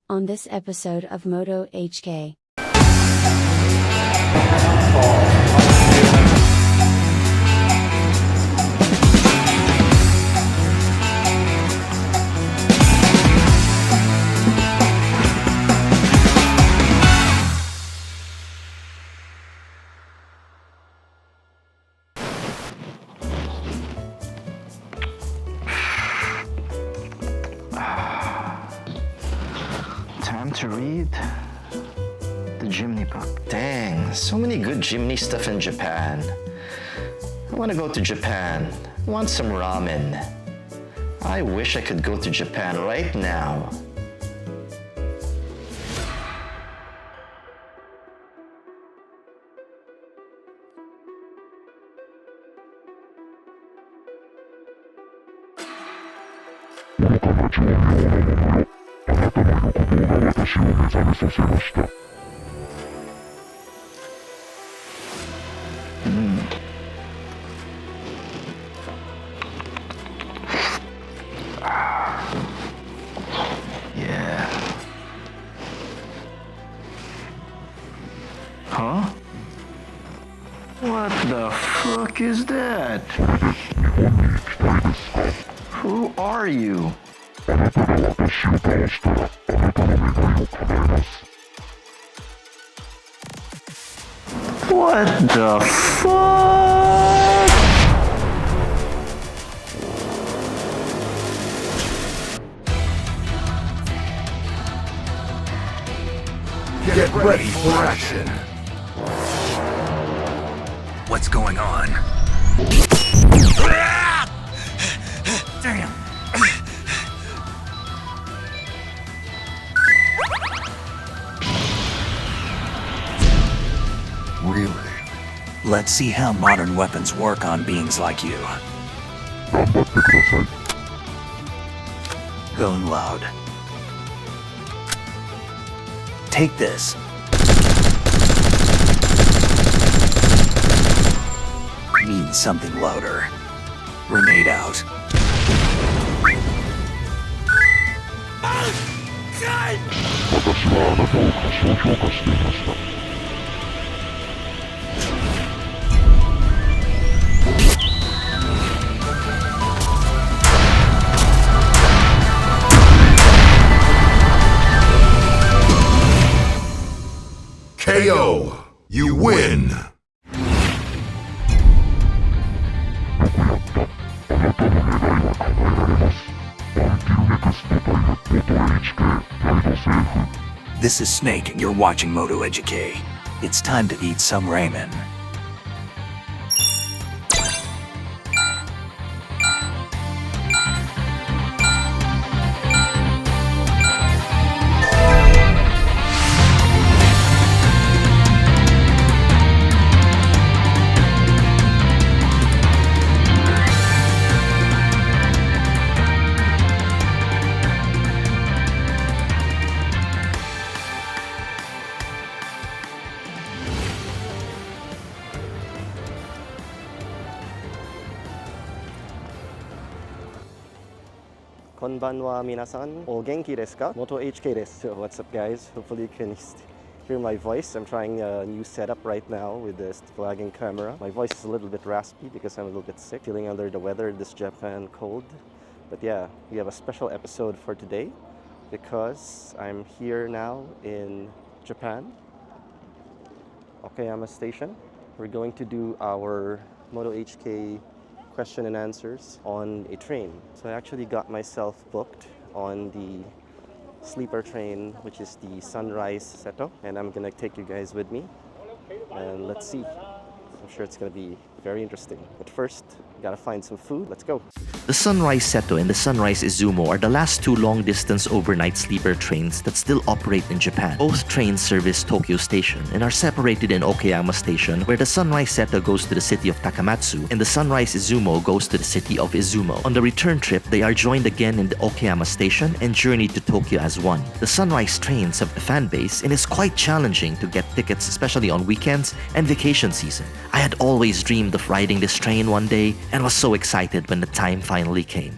On this episode of MotoHK. Time to read the Jimny book. Dang, so many good Jimny stuff in Japan. I want to go to Japan. I want some ramen. I wish I could go to Japan right now. Yeah. Huh? What the fuck is that? Who are you? What the fuck? Get ready for action. What's going on? Damn. Really? Let's see how modern weapons work on beings like you. Going loud. Take this. Need something louder. Grenade out. KO! You win! This is Snake and you're watching MotoHK. It's time to eat some ramen. Konbanwa minasan, o genki desu ka? MotoHK desu. So what's up guys? Hopefully you can hear my voice. I'm trying a new setup right now with this vlogging camera. My voice is a little bit raspy because I'm a little bit sick, feeling under the weather this Japan cold. But yeah, we have a special episode for today because I'm here now in Japan, Okayama Station. We're going to do our MotoHK question and answers on a train. So I actually got myself booked on the sleeper train, which is the Sunrise Seto, and I'm gonna take you guys with me and let's see. I'm sure it's gonna be very interesting. But first, gotta find some food. Let's go. The Sunrise Seto and the Sunrise Izumo are the last two long-distance overnight sleeper trains that still operate in Japan. Both trains service Tokyo Station and are separated in Okayama Station, where the Sunrise Seto goes to the city of Takamatsu and the Sunrise Izumo goes to the city of Izumo. On the return trip, they are joined again in the Okayama Station and journey to Tokyo as one. The Sunrise trains have a fan base and it's quite challenging to get tickets, especially on weekends and vacation season. I had always dreamed of riding this train one day and was so excited when the time finally came.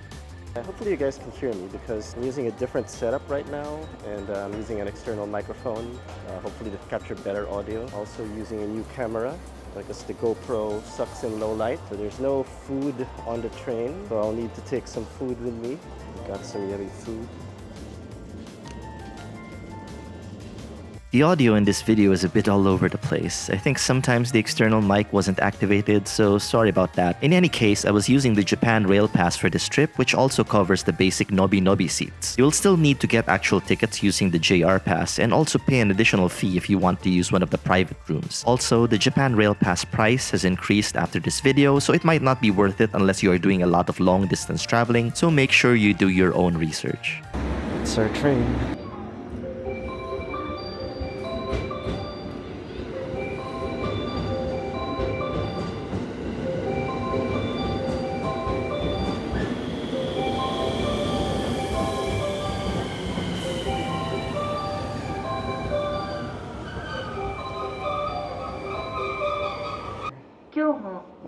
Hopefully you guys can hear me because I'm using a different setup right now, and I'm using an external microphone, hopefully to capture better audio. Also using a new camera because the GoPro sucks in low light. So there's no food on the train, so I'll need to take some food with me. Got some yummy food. The audio in this video is a bit all over the place. I think sometimes the external mic wasn't activated, so sorry about that. In any case, I was using the Japan Rail Pass for this trip, which also covers the basic Nobi seats. You will still need to get actual tickets using the JR Pass and also pay an additional fee if you want to use one of the private rooms. Also, the Japan Rail Pass price has increased after this video, so it might not be worth it unless you are doing a lot of long distance traveling, so make sure you do your own research. It's our train.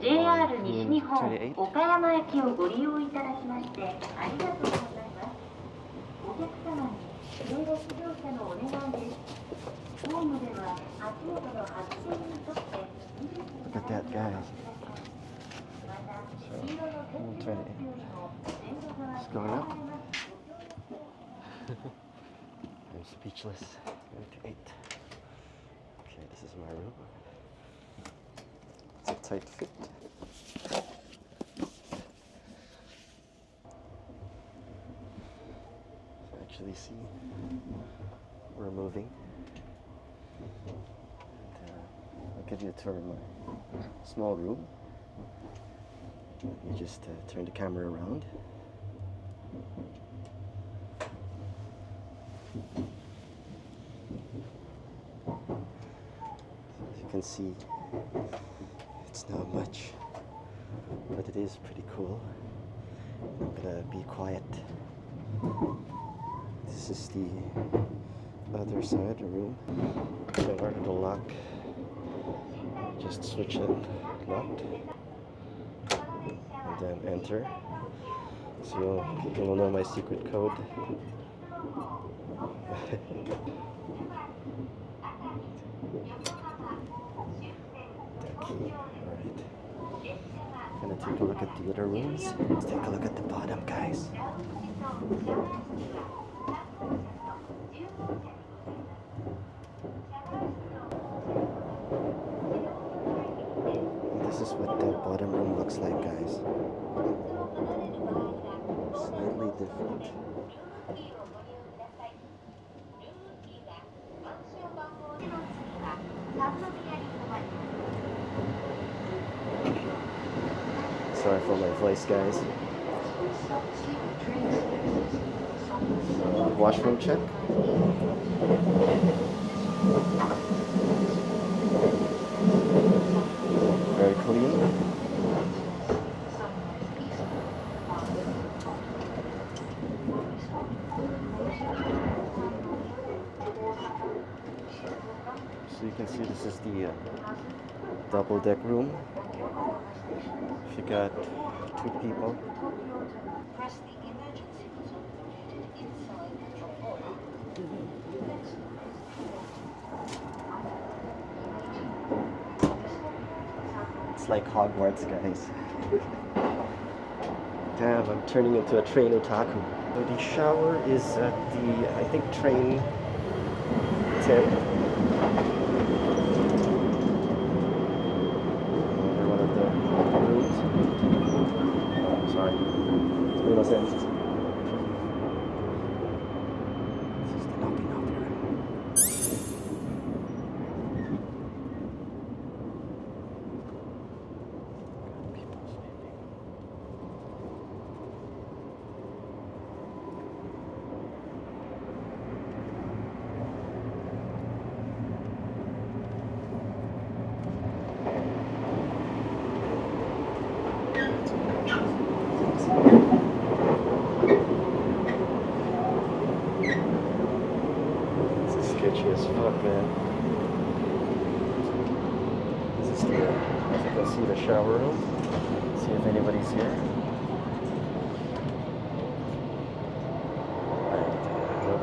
JR 西日本岡山駅をご利用いただきましてありがとうございます。お客様に連絡乗車のお願いです。ホームでは足元の発信にとって Look at that, guys. So, 28. It's going up. I'm speechless. 28. Okay, this is my room. It's a tight fit. Actually see we're moving, and I'll give you a tour of my small room. You just turn the camera around. As you can see, it's not much, but it is pretty cool. I'm gonna be quiet. This is the other side of the room. So in order to lock, just switch it locked, and then enter. So you'll know my secret code. That key. Alright. Gonna take a look at the other rooms. Let's take a look at the bottom, guys. This is what the bottom room looks like, guys. Slightly different. Sorry for my voice, guys. Washroom check. Very clean. So you can see this is the double deck room. If you got 2 people. It's like Hogwarts, guys. Damn, I'm turning into a train otaku. So the shower is at the, I think, train 10. One of the rooms. Sorry. It made no sense. This is the Nobi room. People sleeping. Sketchy as fuck, man. This is the, as you can see, the shower room. See if anybody's here.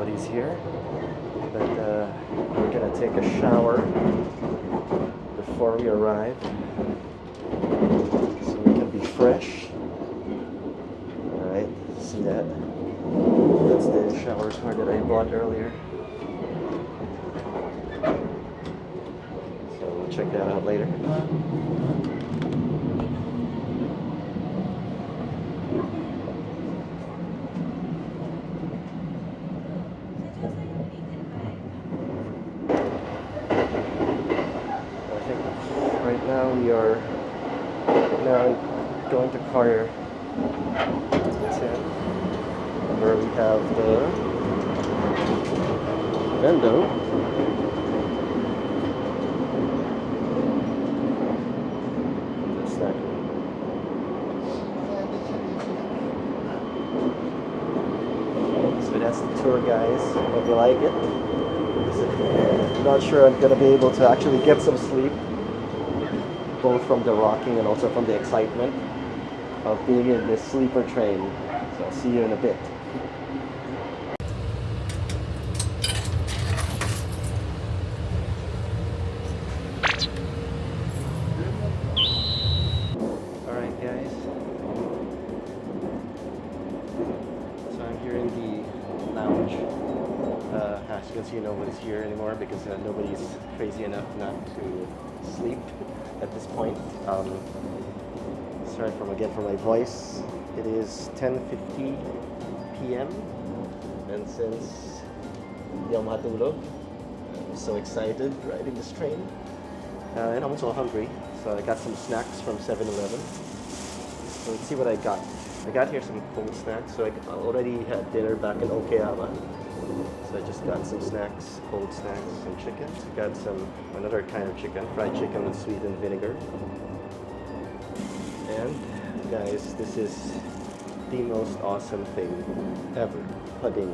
Nobody's here, but we're gonna take a shower before we arrive, so we can be fresh. Alright, see that? That's the shower card that I bought earlier. So we'll check that out later. Now we are going to car 10, where we have the Vendo. So that's the tour, guys. Hope you like it. I'm not sure I'm gonna be able to actually get some sleep, both from the rocking and also from the excitement of being in this sleeper train. So I'll see you in a bit. Alright guys, so I'm here in the lounge. As you can see, nobody's here anymore because nobody's crazy enough not to sleep at this point. Sorry from my voice. It is 10:50 p.m. and since di ako makatulog, I'm so excited riding this train. And I'm also hungry, so I got some snacks from 7-Eleven. So let's see what I got. I got here some cold snacks. So I already had dinner back in Okayama. So I just got some snacks, cold snacks, some chicken. Got another kind of chicken, fried chicken with sweetened vinegar. And guys, this is the most awesome thing ever, pudding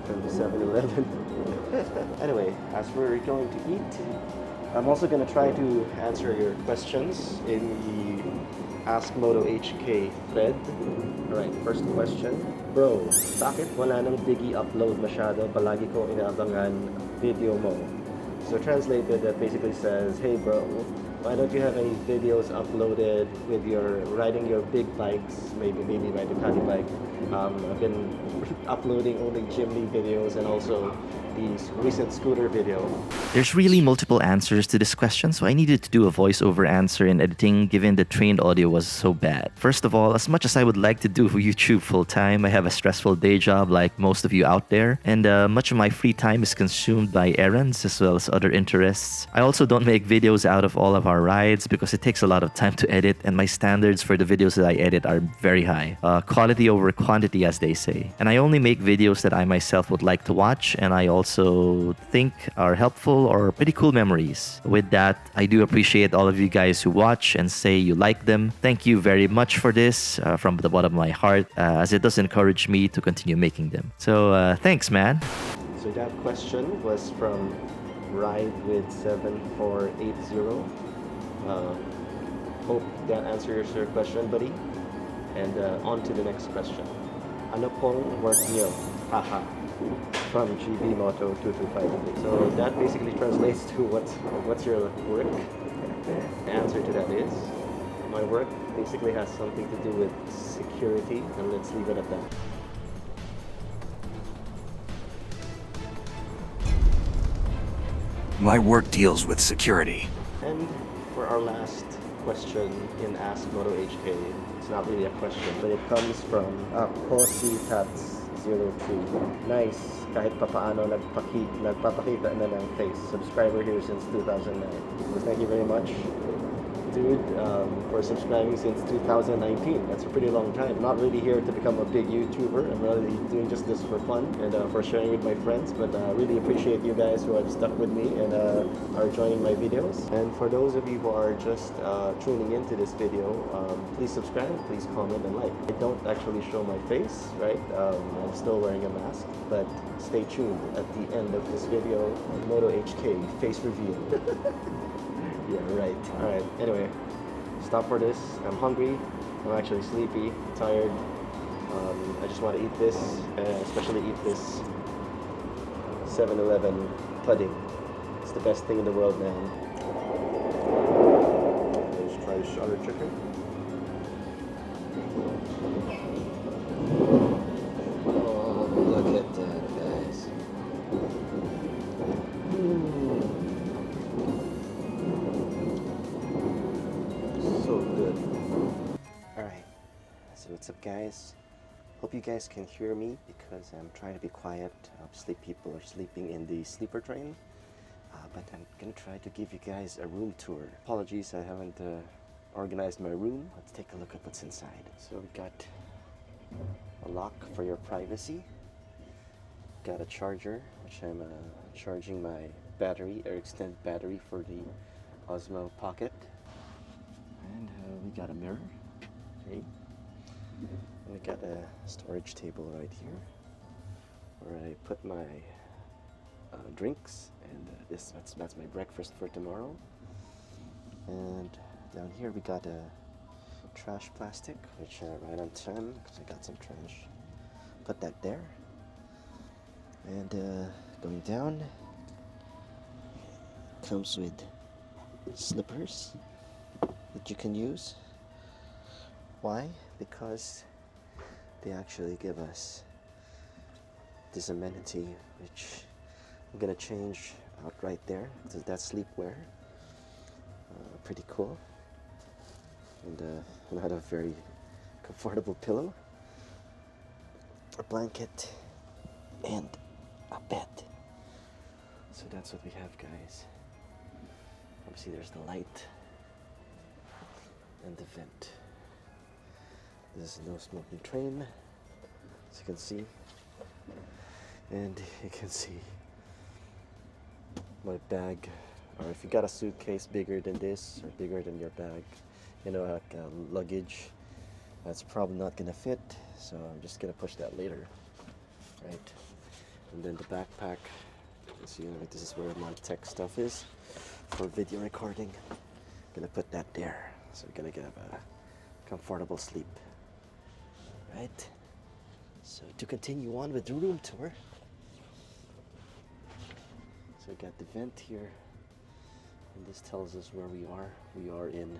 from the 7-Eleven. Anyway, as we're going to eat, I'm also going to try to answer your questions in the AskMotoHK thread. Alright, first question. Bro, bakit wala nang Diggy upload masyado? Palagi ko inaabangan video mo. So translated, that basically says, hey bro, why don't you have any videos uploaded with your riding your big bikes, maybe my Ducati bike. I've been uploading only Jimny videos and also the recent scooter video. There's really multiple answers to this question, so I needed to do a voiceover answer in editing given the trained audio was so bad. First of all, as much as I would like to do YouTube full-time, I have a stressful day job like most of you out there, and much of my free time is consumed by errands as well as other interests. I also don't make videos out of all of our rides because it takes a lot of time to edit, and my standards for the videos that I edit are very high. Quality over quantity, as they say. And I only make videos that I myself would like to watch, and I also think are helpful or pretty cool memories. With that, I do appreciate all of you guys who watch and say you like them. Thank you very much for this from the bottom of my heart, as it does encourage me to continue making them. So thanks, man. So that question was from Ride with 7480. Hope that answers your question, buddy. And on to the next question. Ano pong work niyo? Haha. From GB Moto 225. So that basically translates to what's your work? The answer to that is, my work basically has something to do with security, and let's leave it at that. My work deals with security. And for our last question in AskMotoHK, it's not really a question, but it comes from Tats02. Nice, kahit papaano nagpapakita na ng face. Subscriber here since 2009. So thank you very much, dude, for subscribing since 2019. That's a pretty long time. Not really here to become a big YouTuber. I'm really doing just this for fun and for sharing with my friends. But I really appreciate you guys who have stuck with me and are joining my videos. And for those of you who are just tuning into this video, please subscribe, please comment and like. I don't actually show my face, right? I'm still wearing a mask, but stay tuned at the end of this video. MotoHK face reveal. Yeah, right. Alright, anyway, stop for this. I'm hungry. I'm actually sleepy, tired. I just want to eat this, especially eat this 7-Eleven pudding. It's the best thing in the world, man. Let's try this other chicken. Oh, look at that, guys. So good. Alright, so what's up, guys? Hope you guys can hear me because I'm trying to be quiet. Obviously, people are sleeping in the sleeper train. But I'm gonna try to give you guys a room tour. Apologies, I haven't organized my room. Let's take a look at what's inside. So we got a lock for your privacy. Got a charger, which I'm charging my battery, or extended battery for the Osmo Pocket. And we got a mirror. Okay. And we got a storage table right here where I put my drinks, and that's my breakfast for tomorrow. And down here we got a trash plastic, which right on time because I got some trash. Put that there. And going down, comes with slippers that you can use. Why? Because they actually give us this amenity, which I'm gonna change out right there. So that's sleepwear. Pretty cool. And another very comfortable pillow, a blanket, and a bed. So that's what we have, guys. Obviously there's the light and the vent. There's no smoking train, as you can see. And you can see my bag, or if you got a suitcase bigger than this, or bigger than your bag, you know, like luggage, that's probably not gonna fit, so I'm just gonna push that later, right? And then the backpack, you can see, this is where my tech stuff is for video recording. Gonna put that there, so we're gonna get a comfortable sleep, right? So to continue on with the room tour, so we got the vent here, and this tells us where we are. We are in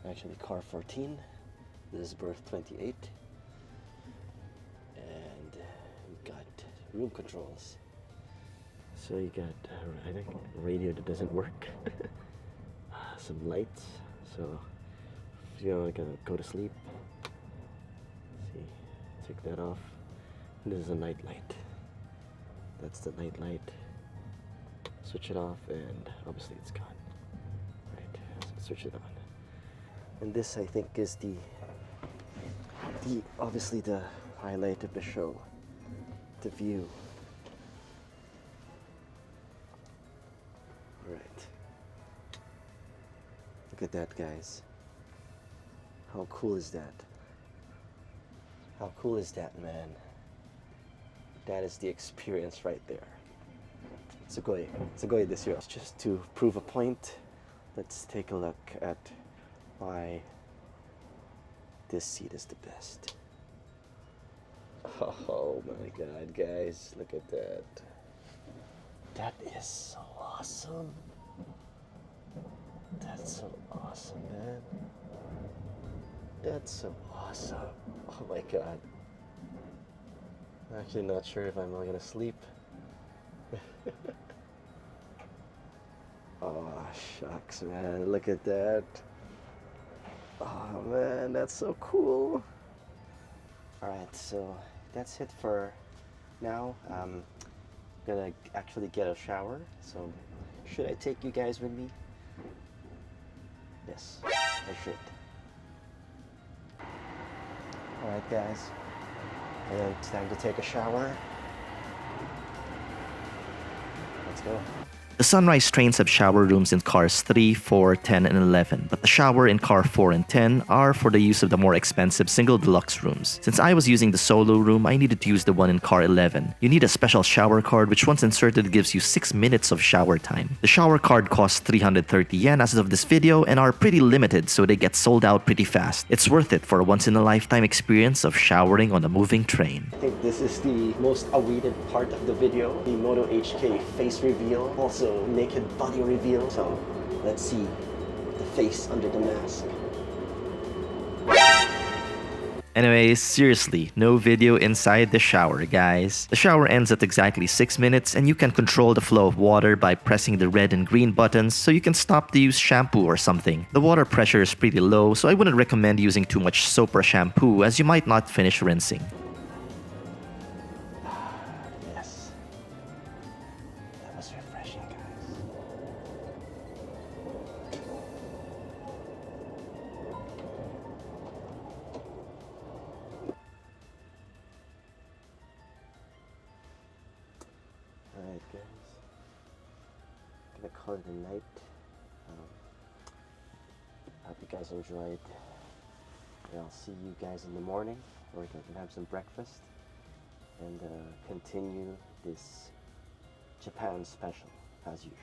actually car 14. This is berth 28, and we got room controls. So you got I think a radio that doesn't work, some lights. So if you know, gonna go to sleep, see, take that off. And this is a night light. That's the night light. Switch it off, and obviously it's gone. Right, so switch it on. And this, I think, is the obviously the highlight of the show, the view. Right. Look at that, guys. How cool is that? How cool is that, man? That is the experience right there. Sugoi desu yo. Just to prove a point, let's take a look at why this seat is the best. Oh my god, guys, look at that. That is so awesome. That's so awesome, man. That's so awesome. Oh my god. I'm actually not sure if I'm gonna sleep. Oh, shucks, man. Look at that. Oh, man, that's so cool. Alright, so that's it for now. I'm gonna actually get a shower. So, should I take you guys with me? Yes, I should. Alright, guys. And it's time to take a shower. Let's go. The Sunrise trains have shower rooms in cars 3, 4, 10, and 11, but the shower in car 4 and 10 are for the use of the more expensive single deluxe rooms. Since I was using the solo room, I needed to use the one in car 11. You need a special shower card which once inserted gives you 6 minutes of shower time. The shower card costs 330 yen as of this video and are pretty limited, so they get sold out pretty fast. It's worth it for a once-in-a-lifetime experience of showering on a moving train. I think this is the most awaited part of the video, the MotoHK face reveal, also naked body reveal. So let's see the face under the mask. Anyways, seriously, no video inside the shower, guys. The shower ends at exactly 6 minutes and you can control the flow of water by pressing the red and green buttons so you can stop to use shampoo or something. The water pressure is pretty low, so I wouldn't recommend using too much soap or shampoo as you might not finish rinsing. Yes. That was refreshing, guys. Alright guys, gonna call it a night. Hope you guys enjoyed. And I'll see you guys in the morning. We're gonna have some breakfast and continue this Japan special as usual.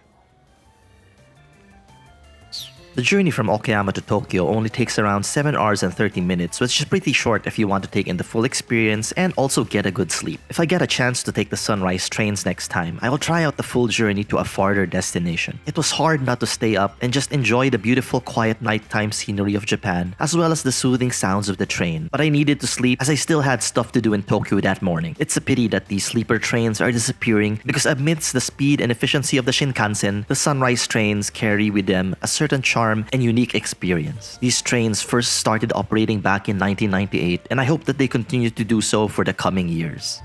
The journey from Okayama to Tokyo only takes around 7 hours and 30 minutes, which is pretty short if you want to take in the full experience and also get a good sleep. If I get a chance to take the Sunrise trains next time, I will try out the full journey to a farther destination. It was hard not to stay up and just enjoy the beautiful quiet nighttime scenery of Japan, as well as the soothing sounds of the train. But I needed to sleep as I still had stuff to do in Tokyo that morning. It's a pity that these sleeper trains are disappearing because amidst the speed and efficiency of the Shinkansen, the Sunrise trains carry with them a certain charm and unique experience. These trains first started operating back in 1998 and I hope that they continue to do so for the coming years.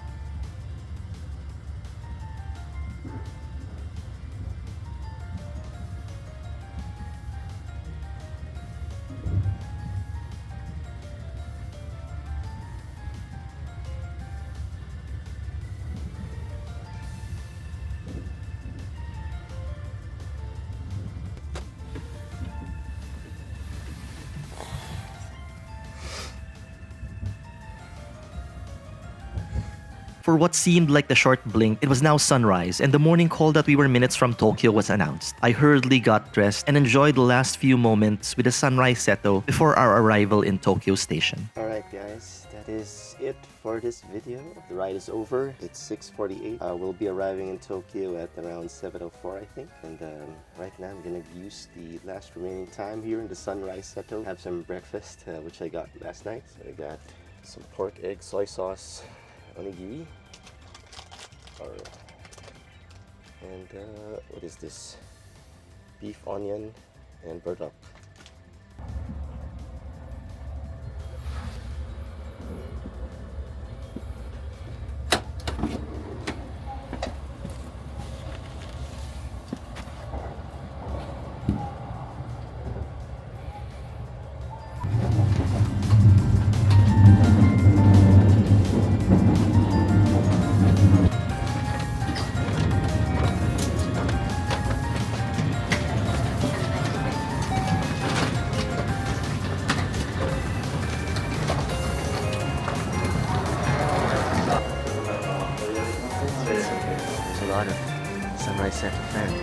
For what seemed like the short blink, it was now sunrise, and the morning call that we were minutes from Tokyo was announced. I hurriedly got dressed and enjoyed the last few moments with the sunrise Seto before our arrival in Tokyo Station. Alright guys, that is it for this video. The ride is over. It's 6:48. We'll be arriving in Tokyo at around 7:04 I think. And right now I'm gonna use the last remaining time here in the sunrise Seto. Have some breakfast, which I got last night. So I got some pork, egg, soy sauce, onigiri, and what is this? Beef, onion, and burdock. There's a lot of sunrise set fans.